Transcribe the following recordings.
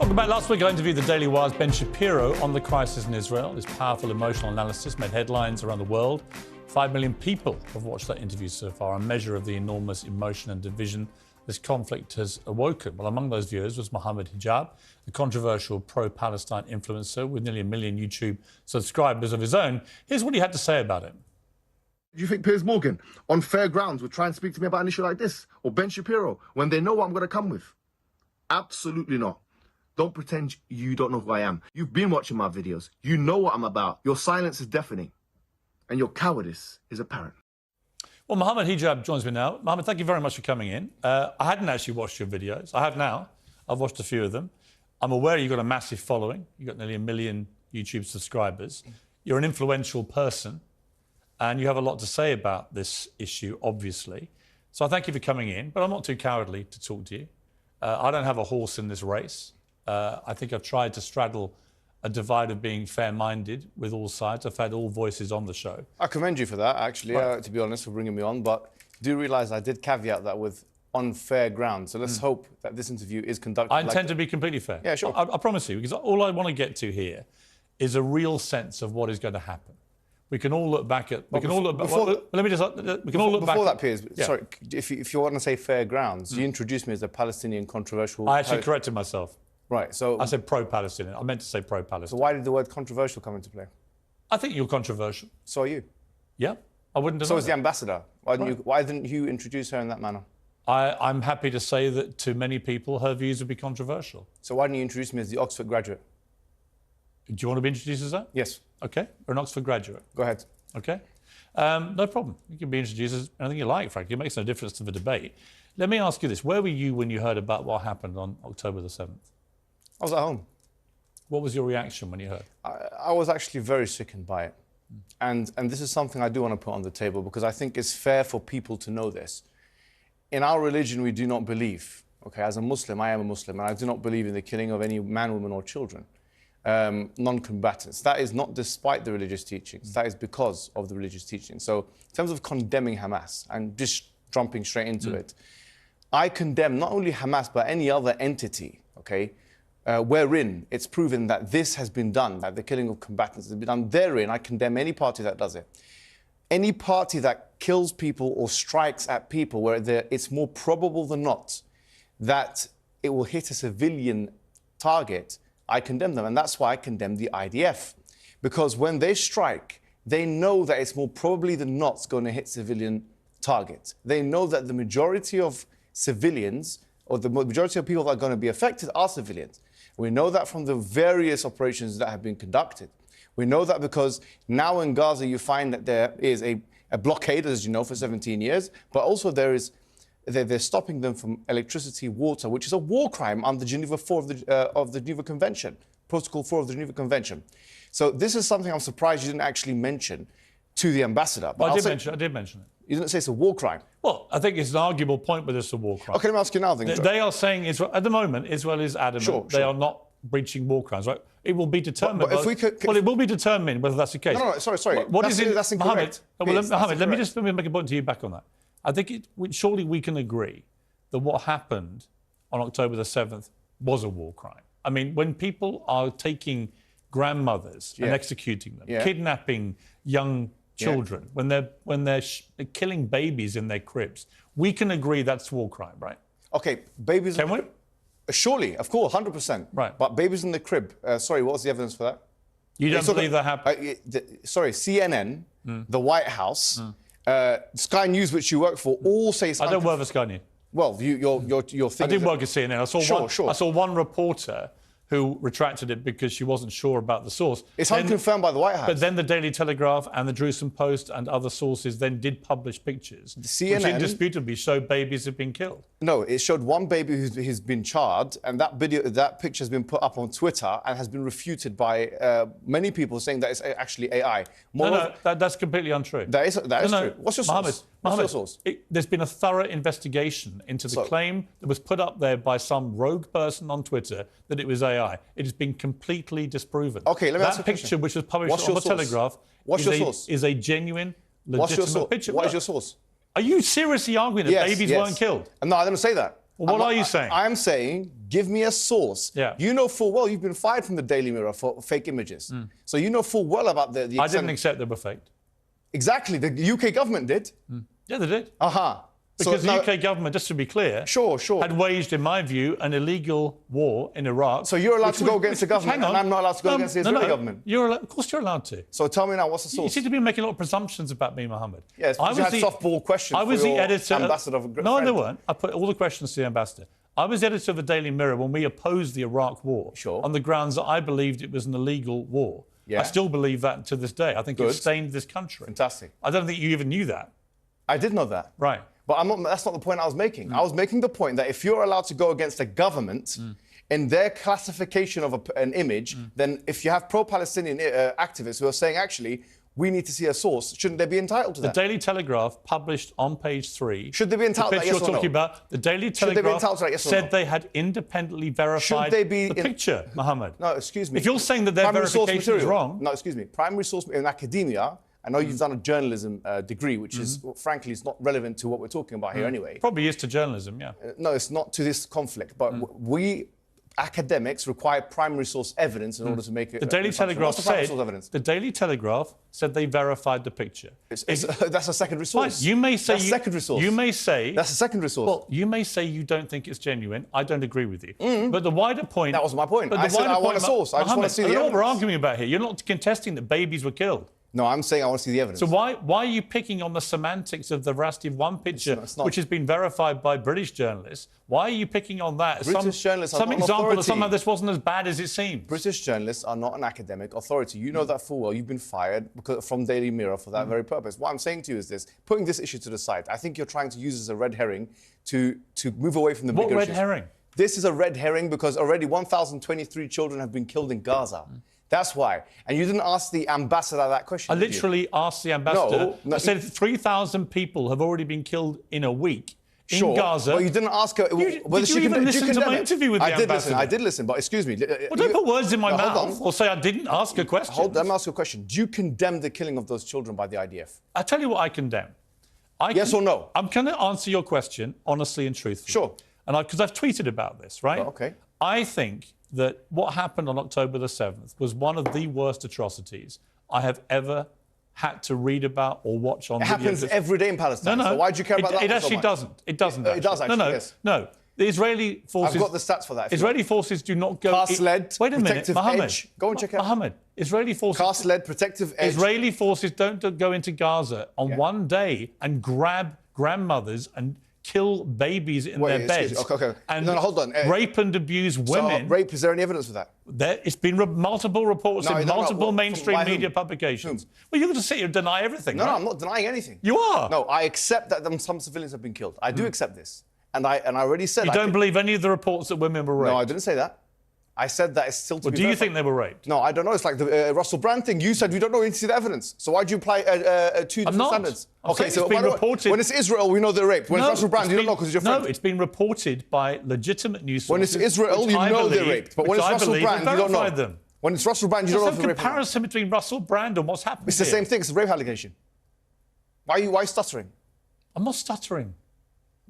Welcome back. Last week I interviewed the Daily Wire's Ben Shapiro on the crisis in Israel. His powerful emotional analysis made headlines around the world. 5 million people have watched that interview so far, a measure of the enormous emotion and division this conflict has awoken. Well, among those viewers was محمد Hijab, the controversial pro-Palestine influencer with nearly 1 million YouTube subscribers of his own. Here's what he had to say about him. Do you think Piers Morgan, on fair grounds, would try and speak to me about an issue like this? Or Ben Shapiro, when they know what I'm going to come with? Absolutely not. Don't pretend you don't know who I am. You've been watching my videos. You know what I'm about. Your silence is deafening. And your cowardice is apparent. Well, محمد Hijab joins me now. Mohammed, thank you very much for coming in. I hadn't actually watched your videos. I have now. I've watched a few of them. I'm aware you've got a massive following. You've got nearly 1 million YouTube subscribers. You're an influential person. And you have a lot to say about this issue, obviously. So I thank you for coming in. But I'm not too cowardly to talk to you. I don't have a horse in this race. I think I've tried to straddle a divide of being fair-minded with all sides. I've had all voices on the show. I commend you for that, actually, to be honest, for bringing me on. But do realise I did caveat that with on fair ground. So let's hope that this interview is conducted. I intend to be completely fair. Yeah, sure. I promise you, because all I want to get to here is a real sense of what is going to happen. We can all look back at. We can all look back. Let me just. We can all look back. Before that, Piers, yeah. Sorry, if you want to say fair grounds, you introduced me as a Palestinian controversial. I actually corrected myself. Right, so... I said pro-Palestinian. I meant to say pro-Palestinian. So why did the word controversial come into play? I think you're controversial. So are you. Yeah, I wouldn't deny So is that. the ambassador. Why didn't you introduce her in that manner? I'm happy to say that to many people, her views would be controversial. So why didn't you introduce me as the Oxford graduate? Do you want to be introduced as that? Yes. OK, or an Oxford graduate. Go ahead. OK. No problem. You can be introduced as anything you like, frankly. It makes no difference to the debate. Let me ask you this. Where were you when you heard about what happened on October the 7th? I was at home. What was your reaction when you heard? I was actually very sickened by it. And this is something I do want to put on the table because I think it's fair for people to know this. In our religion, we do not believe, okay, as a Muslim, I am a Muslim, and I do not believe in the killing of any man, woman or children, non-combatants. That is not despite the religious teachings. That is because of the religious teachings. So in terms of condemning Hamas and just jumping straight into it, I condemn not only Hamas, but any other entity, okay, wherein it's proven that this has been done, that the killing of combatants has been done. Therein, I condemn any party that does it. Any party that kills people or strikes at people where it's more probable than not that it will hit a civilian target, I condemn them. And that's why I condemn the IDF. Because when they strike, they know that it's more probably than not going to hit civilian targets. They know that the majority of civilians, or the majority of people that are going to be affected are civilians. We know that from the various operations that have been conducted. We know that because now in Gaza you find that there is a blockade, as you know, for 17 years, but also they're stopping them from electricity, water, which is a war crime under Geneva 4 of the Geneva Convention, Protocol 4 of the Geneva Convention. So this is something I'm surprised you didn't actually mention to the ambassador. But I did mention it. You didn't say it's a war crime. Well, I think it's an arguable point whether it's a war crime. OK, let me ask you now then. They are saying, Israel, at the moment, Israel is adamant they are not breaching war crimes, right? It will be determined. But if we could, well, it will be determined whether that's the case. No, sorry. What is it? That's incorrect. Mohammed, let me make a point to you back on that. I think surely we can agree that what happened on October the 7th was a war crime. I mean, when people are taking grandmothers and executing them, kidnapping young children, when they're killing babies in their cribs, we can agree that's war crime, right? OK, babies... Can we? Surely, of course, 100%. Right. But babies in the crib, sorry, what's the evidence for that? You don't believe that happened? Sorry, CNN, the White House, Sky News, which you work for, all say... I don't work for Sky News. Well, your thing... I did work at CNN. I saw one reporter who retracted it because she wasn't sure about the source. It's unconfirmed by the White House. But then the Daily Telegraph and the Jerusalem Post and other sources then did publish pictures CNN, which indisputably show babies have been killed. No, it showed one baby who's been charred, and that picture has been put up on Twitter and has been refuted by many people saying that it's actually AI. That's completely untrue. That is true. What's your source? What's your source? There's been a thorough investigation into the claim that was put up there by some rogue person on Twitter that it was AI. It has been completely disproven. OK, let me ask you a question. That picture, which was published on the Telegraph, is a genuine, legitimate picture. What is your source? Are you seriously arguing that babies weren't killed? No, I didn't say that. Well, what are you saying? I'm saying, give me a source. Yeah. You know full well you've been fired from the Daily Mirror for fake images. So you know full well about the I didn't accept they were faked. Exactly. The UK government did. Yeah, they did. So Because the UK government, just to be clear, had waged, in my view, an illegal war in Iraq. So you're allowed to go against the government, and I'm not allowed to go against the Israeli government? Of course you're allowed to. So tell me now, what's the source? You seem to be making a lot of presumptions about me, Mohammed. Yes, because you had softball questions for your ambassador of No, they weren't. I put all the questions to the ambassador. I was editor of the Daily Mirror when we opposed the Iraq war on the grounds that I believed it was an illegal war. I still believe that to this day. I think it stained this country. Fantastic. I don't think you even knew that. I did know that. Right. But that's not the point I was making. I was making the point that if you're allowed to go against a government in their classification of an image, then if you have pro-Palestinian activists who are saying, actually, we need to see a source, shouldn't they be entitled to that? The Daily Telegraph published on page 3. Should they be entitled to that, yes or no? You're talking about, the Daily Telegraph said they had independently verified the picture, Mohammed. No, excuse me. If you're saying that their verification is wrong... No, excuse me. Primary source in academia... I know you've done a journalism degree, which is, frankly, is not relevant to what we're talking about here anyway. Probably is to journalism, yeah. No, it's not to this conflict. But we, academics, require primary source evidence in order to make it... The Daily Telegraph said... The Daily Telegraph said they verified the picture. That's a secondary source. Fine. You may say... That's a secondary source. You may say... That's a secondary source. Well, you may say you don't think it's genuine. I don't agree with you. But the wider point... That was my point. I said I want a source. I just want to see the evidence. I don't know what we're arguing about here. You're not contesting that babies were killed. No, I'm saying I want to see the evidence. So why are you picking on the semantics of the veracity of one picture, which has been verified by British journalists? Why are you picking on that? British journalists are some not example an authority. that somehow this wasn't as bad as it seems. British journalists are not an academic authority. You know that full well. You've been fired from Daily Mirror for that very purpose. What I'm saying to you is this: putting this issue to the side, I think you're trying to use this as a red herring to move away from the bigger issues. What red herring? This is a red herring because already 1,023 children have been killed in Gaza. That's why. And you didn't ask the ambassador that question. I literally asked the ambassador. I said 3,000 people have already been killed in a week in Gaza. Well, you didn't ask her whether she even listen to my interview with the ambassador? I did listen, but excuse me. Well, don't put words in my mouth or say I didn't ask a question. Let me ask you a question. Do you condemn the killing of those children by the IDF? I tell you what I condemn. Yes or no? I'm going to answer your question honestly and truthfully. Sure. And because I've tweeted about this, right? Oh, okay. I think that what happened on October the 7th was one of the worst atrocities I have ever had to read about or watch on video. It happens every day in Palestine. No. So why do you care about that? It actually doesn't. It doesn't. It does actually. Yes. No. The Israeli forces... I've got the stats for that. Israeli forces do not go... Cast-led, Wait a minute, Mohammed. edge. Go and check it out. Mohammed, Israeli forces... Cast-led, protective edge. Israeli forces don't go into Gaza on one day and grab grandmothers and kill babies in their beds. Okay. And hold on. Rape and abuse women. So, rape, is there any evidence for that? It's been multiple reports in multiple mainstream media publications. Well, you're going to sit here and deny everything, No, right? no, I'm not denying anything. You are. No, I accept that some civilians have been killed. I do accept this. And I already said... You don't believe any of the reports that women were raped? No, I didn't say that. I said that it's still to be do you think they were raped? No, I don't know. It's like the Russell Brand thing. You said you don't know. You need to see the evidence. So why do you apply two different standards? Okay, so when it's Israel, we know they're raped. When it's Russell Brand, you don't know because you're friend. No, it's been reported by legitimate news sources. When it's Israel, you know they're raped. But when it's Russell Brand, you don't know. Them. When it's Russell Brand, you don't know if they're raped. There's no comparison between Russell Brand and what's happened. It's the same thing. It's a rape allegation. Why are you stuttering? I'm not stuttering.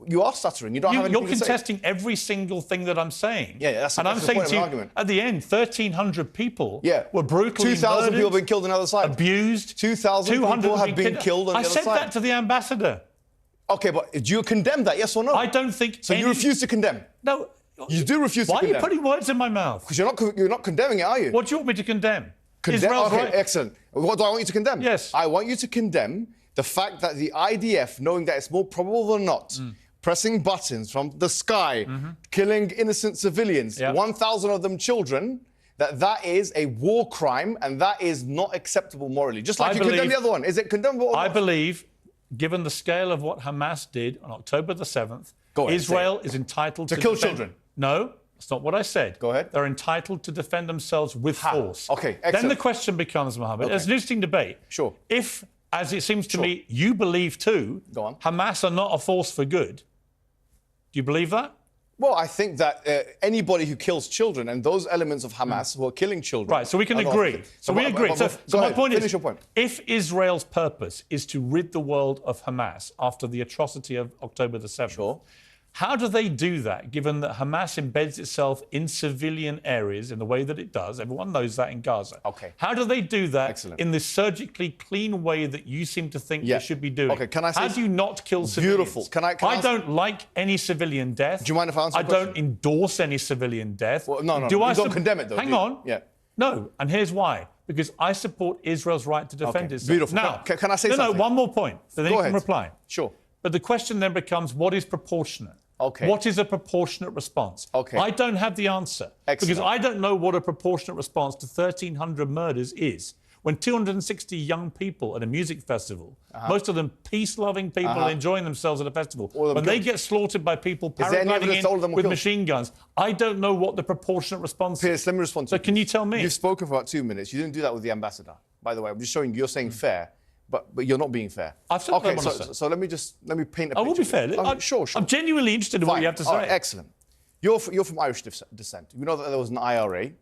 You are stuttering. You don't have anything to say. You're contesting every single thing that I'm saying. Yeah, that's and I'm saying point to of you, argument. at the end, 1,300 people were brutally 2,000 people have been killed on the other side. Abused. 2,000 people have been killed on the other side. I said that to the ambassador. Okay, but do you condemn that, yes or no? I don't think... So you refuse to condemn? No. You do refuse to condemn? Why are you putting words in my mouth? Because you're not condemning it, are you? What do you want me to condemn? Okay, excellent. What do I want you to condemn? Yes. I want you to condemn the fact that the IDF, knowing that it's more probable than not, pressing buttons from the sky, killing innocent civilians, 1,000 of them children, that is a war crime and that is not acceptable morally. Just like you condemn the other one. Is it condemnable or not? I believe, given the scale of what Hamas did on October the 7th, Israel is entitled to kill children. No, that's not what I said. Go ahead. They're entitled to defend themselves with force. Okay, excellent. Then the question becomes, Mohammed, it's an interesting debate. Sure. If, as it seems to me, you believe too, Hamas are not a force for good, do you believe that? Well, I think that anybody who kills children and those elements of Hamas who are killing children... Right, so we can agree. So we agree. So my point is, if Israel's purpose is to rid the world of Hamas after the atrocity of October the 7th, How do they do that, given that Hamas embeds itself in civilian areas in the way that it does? Everyone knows that in Gaza. Okay. How do they do that Excellent. in the surgically clean way that you seem to think they should be doing? Okay, can I say... How do you not kill civilians? Beautiful. I don't like any civilian death. Do you mind if I answer the question? I don't endorse any civilian death. Well, no. Do you don't condemn it, though. Hang on. Yeah. No, and here's why. Because I support Israel's right to defend itself. Beautiful. Now, can I say something? No, one more point. So then you can reply. Sure. But the question then becomes, what is proportionate? Okay. What is a proportionate response? Okay. I don't have the answer. Excellent. Because I don't know what a proportionate response to 1,300 murders is. When 260 young people at a music festival, most of them peace-loving people enjoying themselves at a festival, when they get slaughtered by people paragliding in with machine guns, I don't know what the proportionate response is. Piers, let me respond to you. So can you tell me? You've spoken for about 2 minutes. You didn't do that with the ambassador, by the way. I'm just showing you're saying fair, but you're not being fair. I've said okay, what I want to say. So let me paint a picture. I will be fair. Sure. I'm genuinely interested in what you have to say. All right, excellent. You're from Irish descent. We know that there was an IRA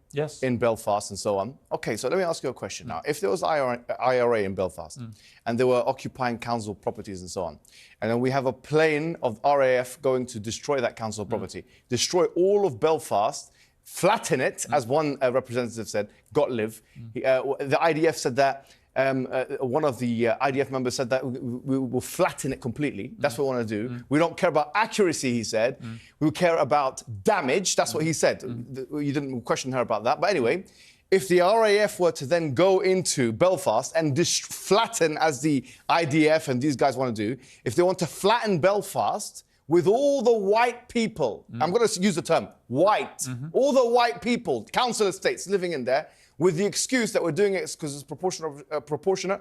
in Belfast and so on. Okay, so let me ask you a question now. If there was IRA in Belfast and they were occupying council properties and so on, and then we have a plane of RAF going to destroy that council property, destroy all of Belfast, flatten it, as one representative said, Gottlieb. The IDF said that. One of the IDF members said that we will flatten it completely. That's what we want to do. We don't care about accuracy, he said. We care about damage. That's what he said. You didn't question her about that. But anyway, if the RAF were to then go into Belfast and flatten, as the IDF and these guys want to do, if they want to flatten Belfast with all the white people, I'm going to use the term white, all the white people, council estates living in there, with the excuse that we're doing it because it's proportionate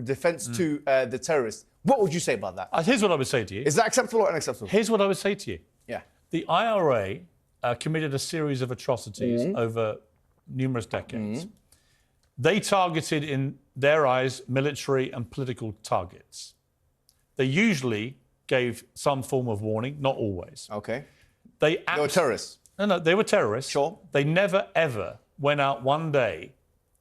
defence to the terrorists. What would you say about that? Here's what I would say to you. Is that acceptable or unacceptable? Here's what I would say to you. Yeah. The IRA committed a series of atrocities over numerous decades. They targeted, in their eyes, military and political targets. They usually gave some form of warning, not always. Okay. They were terrorists. No, they were terrorists. Sure. They never, ever went out one day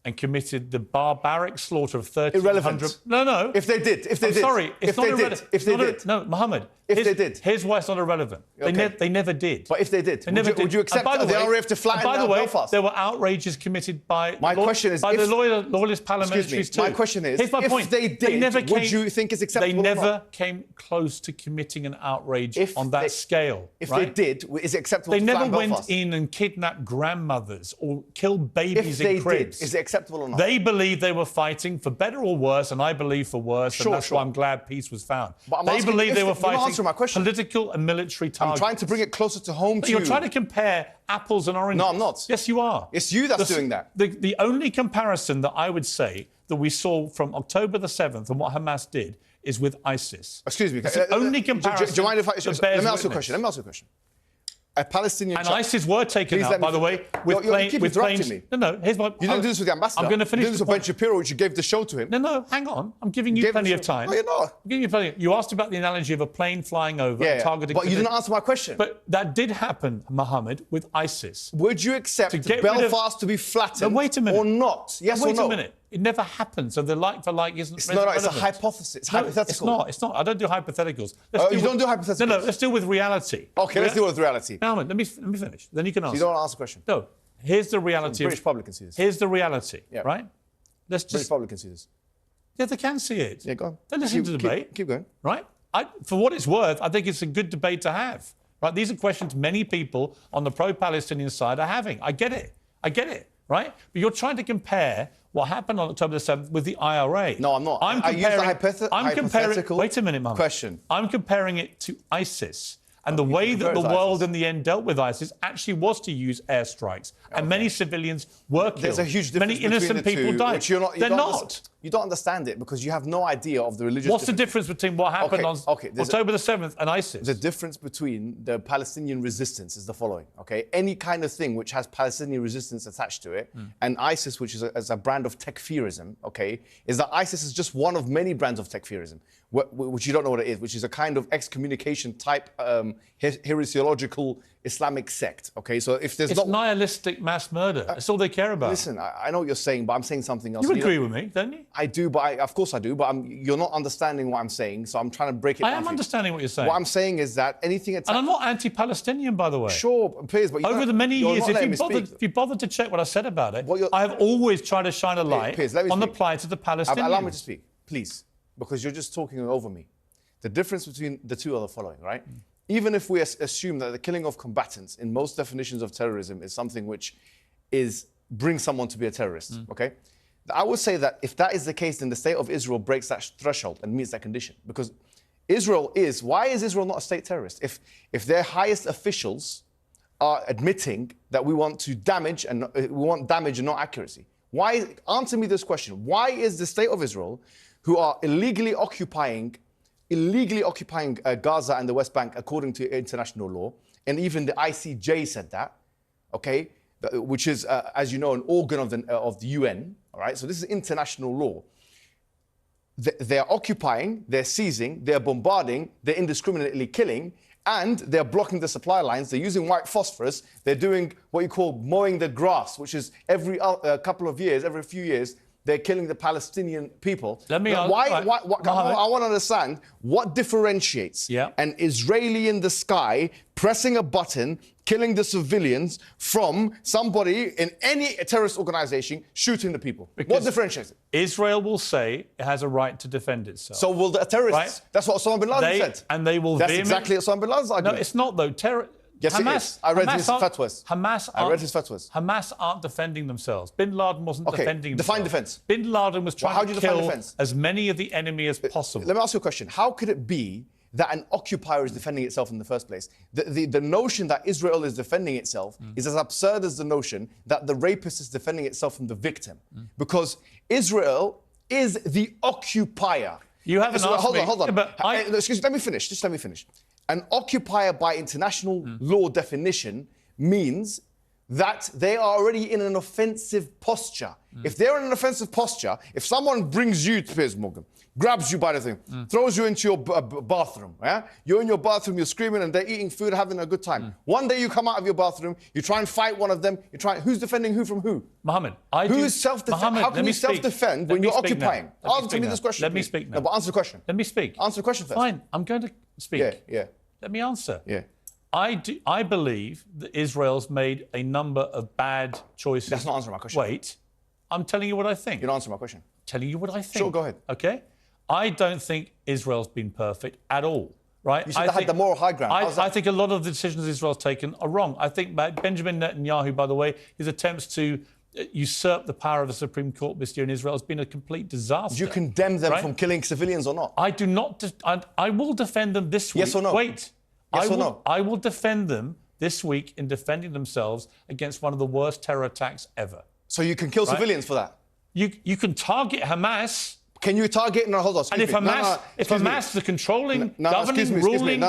and committed the barbaric slaughter of 1,300... Irrelevant. No. If they did. I'm sorry, it's not irrelevant. If they did. No, Mohammed. If they did. Here's why it's not irrelevant. Okay. They never did. But if they did, would you accept the RAF to flatten Belfast? By the way, there were outrages committed by the loyalist paramilitaries too. My question is, here's my point. If they did, would you think it's acceptable They or never not? came close to committing an outrage on that scale. If they did, is it acceptable to flatten Belfast? They never went in and kidnapped grandmothers or killed babies in cribs. If they did, is it acceptable or not? They believe they were fighting for better or worse, and I believe for worse, and that's why I'm glad peace was found. They believe they were fighting political and military targets. I'm trying to bring it closer to home to you. You're trying to compare apples and oranges. No, I'm not. Yes, you are. It's you that's doing that. The only comparison that I would say that we saw from October the 7th and what Hamas did is with ISIS. Excuse me. It's the only comparison. Do you mind if I... Let me ask you a question. A Palestinian... And ISIS were taken out, by the way, with planes... Me. No, here's my... You didn't do this with the ambassador. I'm going to finish. You did this with Ben Shapiro, which you gave the show to him. No, hang on. I'm giving you plenty of time. No, you're not. I'm giving you plenty. You asked about the analogy of a plane flying over and targeting... But you didn't answer my question. But that did happen, Mohammed, with ISIS. Would you accept Belfast to be flattened or not? Yes or no? Wait a minute. It never happened, so the like for like isn't relevant. It's a hypothesis. It's hypothetical. It's not. I don't do hypotheticals. You don't do hypotheticals? No, let's deal with reality. OK, let's deal with reality. Mohammed, let me finish. Then you can answer. So you don't answer the question? No. Here's the reality. British public can see this. Here's the reality, right? British public can see this. Yeah, they can see it. Yeah, go on. They listen to the debate. Keep going. Right? For what it's worth, I think it's a good debate to have. Right? These are questions many people on the pro-Palestinian side are having. I get it. Right? But you're trying to compare what happened on October the 7th with the IRA. No, I'm not. I used a hypothetical wait a minute, Mohammed. question. I'm comparing it to ISIS. And the way that the world in the end dealt with ISIS actually was to use airstrikes. And many civilians were killed. There's a huge difference many innocent people died. They're not. You don't understand it because you have no idea of the religious... What's the difference between what happened on October the 7th and ISIS? The difference between the Palestinian resistance is the following, OK? Any kind of thing which has Palestinian resistance attached to it, and ISIS, which is a brand of tekfirism, OK, is that ISIS is just one of many brands of tekfirism. which you don't know what it is, which is a kind of excommunication type heresiological Islamic sect. Okay, so if there's it's nihilistic mass murder. That's all they care about. Listen, I know what you're saying, but I'm saying something else. You agree with me, don't you? I do, but of course I do, but you're not understanding what I'm saying, so I'm trying to break it down. I am understanding what you're saying. What I'm saying is that anything... And I'm not anti-Palestinian, by the way. Sure, please, but... Over the many years, if you bothered to check what I said about it, I have always tried to shine a light on the plight of the Palestinians. Allow me to speak, please, because you're just talking over me. The difference between the two are the following, right? Even if we assume that the killing of combatants in most definitions of terrorism is something which brings someone to be a terrorist, okay? I would say that if that is the case, then the state of Israel breaks that threshold and meets that condition. Because why is Israel not a state terrorist? If their highest officials are admitting that we want damage and not accuracy. Answer me this question. Why is the state of Israel, who are illegally occupying Gaza and the West Bank according to international law, and even the ICJ said that, okay, which is, as you know, an organ of the UN, all right? So this is international law. They're occupying, they're seizing, they're bombarding, they're indiscriminately killing, and they're blocking the supply lines. They're using white phosphorus. They're doing what you call mowing the grass, which is every couple of years, every few years, they're killing the Palestinian people. Let me ask, I want to understand what differentiates an Israeli in the sky pressing a button, killing the civilians, from somebody in any terrorist organization shooting the people. What differentiates it? Israel will say it has a right to defend itself. So will the terrorists? Right? That's what Osama bin Laden said. And they will. That's exactly Osama bin Laden's argument. No, it's not though. Yes, Hamas, it is. I read his fatwas. Hamas aren't defending themselves. Bin Laden wasn't defending himself. Define defense. Bin Laden was trying to kill as many of the enemy as possible. Let me ask you a question. How could it be that an occupier is defending itself in the first place? The notion that Israel is defending itself is as absurd as the notion that the rapist is defending itself from the victim. Because Israel is the occupier. You haven't asked me. Hold on. Excuse me, let me finish. Just let me finish. An occupier by international law definition means that they are already in an offensive posture. If they're in an offensive posture, if someone brings you to Piers Morgan, grabs you by the thing, throws you into your bathroom, you're in your bathroom, you're screaming and they're eating food, having a good time. One day you come out of your bathroom, you try and fight one of them, who's defending who from who? Mohammed, How can you self-defend when you're occupying? Answer me this question. Let me speak now. No, but answer the question. Let me speak. Answer the question first. Fine, I'm going to speak. Yeah. Let me answer. Yeah. I believe that Israel's made a number of bad choices. That's not answering my question. Wait, I'm telling you what I think. You're not answering my question. Telling you what I think. Sure, go ahead. Okay? I don't think Israel's been perfect at all, right? You said they had the moral high ground. I think a lot of the decisions Israel's taken are wrong. I think Benjamin Netanyahu, by the way, his attempts to usurp the power of the Supreme Court this year in Israel has been a complete disaster. Do you condemn them from killing civilians or not? I do not. I will defend them this week. Yes or no? Wait. Yes or no? I will defend them this week in defending themselves against one of the worst terror attacks ever. So you can kill civilians for that? You can target Hamas. Can you target? No, hold on. And if Hamas, the controlling, governing, ruling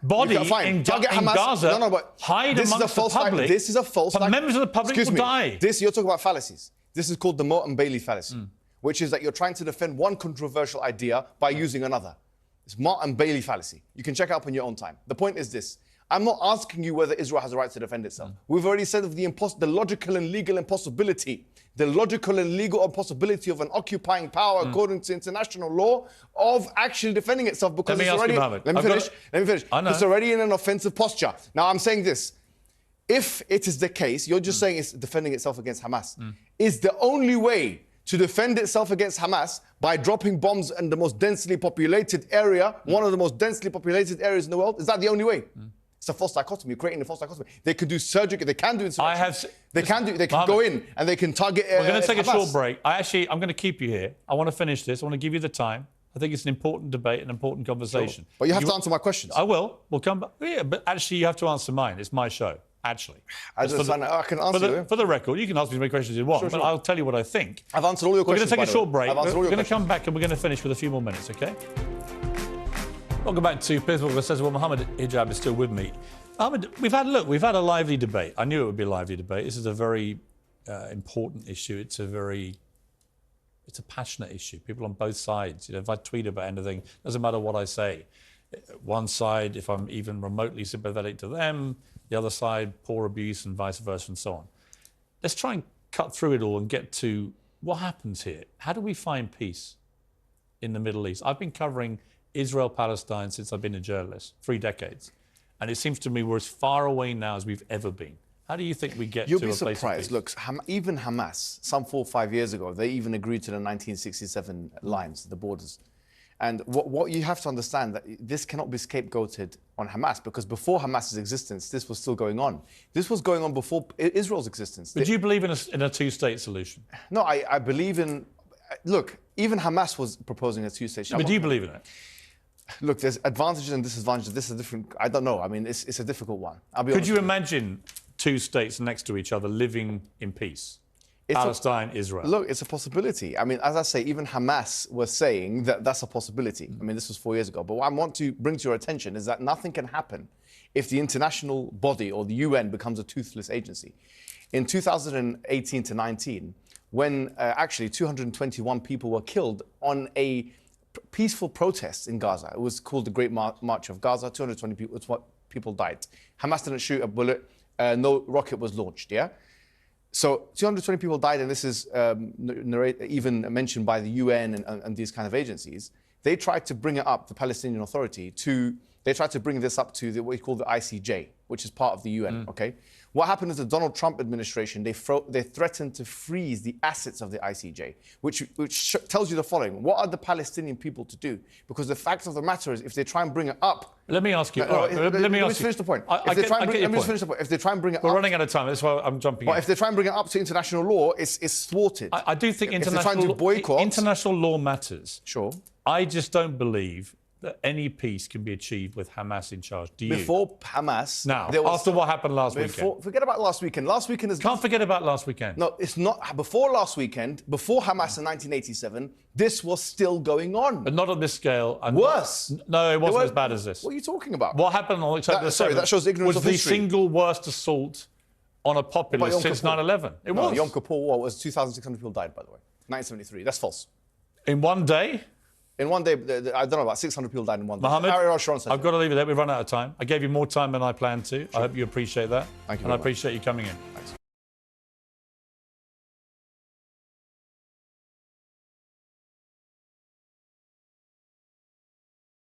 body in Gaza, hide amongst the public, this is a false. Members of the public will die. You're talking about fallacies. This is called the Moat and Bailey fallacy, which is that you're trying to defend one controversial idea by using another. It's Moat and Bailey fallacy. You can check it up in your own time. The point is this. I'm not asking you whether Israel has a right to defend itself. We've already said of the logical and legal impossibility. The logical and legal impossibility of an occupying power, according to international law, of actually defending itself because it's already... Let me finish. It's already in an offensive posture. Now, I'm saying this. If it is the case, you're just saying it's defending itself against Hamas. Is the only way to defend itself against Hamas by dropping bombs in the most densely populated area, one of the most densely populated areas in the world? Is that the only way? It's a false dichotomy. You're creating a false dichotomy. They could do surgery. They can do insurrection. They can go in and they can target We're going to take Hamas. a short break. I'm going to keep you here. I want to finish this. I want to give you the time. I think it's an important debate, an important conversation. Sure. But you have to answer my questions. I will. We'll come back. Yeah, but actually you have to answer mine. It's my show, actually. I can answer you. For the record, you can ask me as many questions as you want, but I'll tell you what I think. I've answered all your questions. We're going to take a short break. We're going to come back and we're going to finish with a few more minutes, OK? Welcome back to Piers Morgan Says. Well, Mohammed Hijab is still with me. Mohammed, we've had a lively debate. I knew it would be a lively debate. This is a very important issue. It's a very It's a passionate issue. People on both sides. You know, if I tweet about anything, doesn't matter what I say. One side, if I'm even remotely sympathetic to them, the other side, poor abuse and vice versa and so on. Let's try and cut through it all and get to what happens here. How do we find peace in the Middle East? I've been covering Israel-Palestine since I've been a journalist, 3 decades. And it seems to me we're as far away now as we've ever been. How do you think we get to a place of peace? You'll be surprised. Look, even Hamas, some 4 or 5 years ago, they even agreed to the 1967 lines, the borders. And what you have to understand, that this cannot be scapegoated on Hamas, because before Hamas's existence, this was still going on. This was going on before Israel's existence. But do you believe in a two-state solution? No, I believe in... Look, even Hamas was proposing a two-state solution. But do you believe in it? Look, there's advantages and disadvantages. This is a different... I don't know. I mean, it's a difficult one. I'll be honest. Could you imagine 2 states next to each other living in peace? Palestine, Israel. Look, it's a possibility. I mean, as I say, even Hamas was saying that that's a possibility. I mean, this was 4 years ago. But what I want to bring to your attention is that nothing can happen if the international body or the UN becomes a toothless agency. In 2018 to 19, when actually 221 people were killed on a peaceful protest in Gaza. It was called the Great March of Gaza. 220 people died. Hamas didn't shoot a bullet. No rocket was launched, yeah? So 220 people died, and this is even mentioned by the UN and these kind of agencies. They tried to bring it up, the Palestinian Authority, they tried to bring this up to what we call the ICJ, which is part of the UN, okay? What happened is the Donald Trump administration, they threatened to freeze the assets of the ICJ, which tells you the following. What are the Palestinian people to do? Because the fact of the matter is, if they try and bring it up... Let me ask you... let me finish the point. Let me finish the point. If they try and bring it up... We're running out of time. That's why I'm jumping in. But if they try and bring it up to international law, it's thwarted. I do think international law matters. Sure. I just don't believe that any peace can be achieved with Hamas in charge. Do you? Before Hamas... Now, after what happened last weekend. Forget about last weekend. Last weekend is... Can't forget about last weekend. No, it's not. Before last weekend, before Hamas in 1987, this was still going on. But not on this scale. And worse. No, it wasn't as bad as this. What are you talking about? What happened on October 7th sorry, that shows ignorance of history. Was the single worst assault on a populace since 9/11. It was. Yom Kippur War was 2,600 people died, by the way. 1973. That's false. In one day? In one day, I don't know, about 600 people died in one day. Mohammed, I've got to leave it there. We've run out of time. I gave you more time than I planned to. I hope you appreciate that. Thank you. And I appreciate you coming in. Thanks.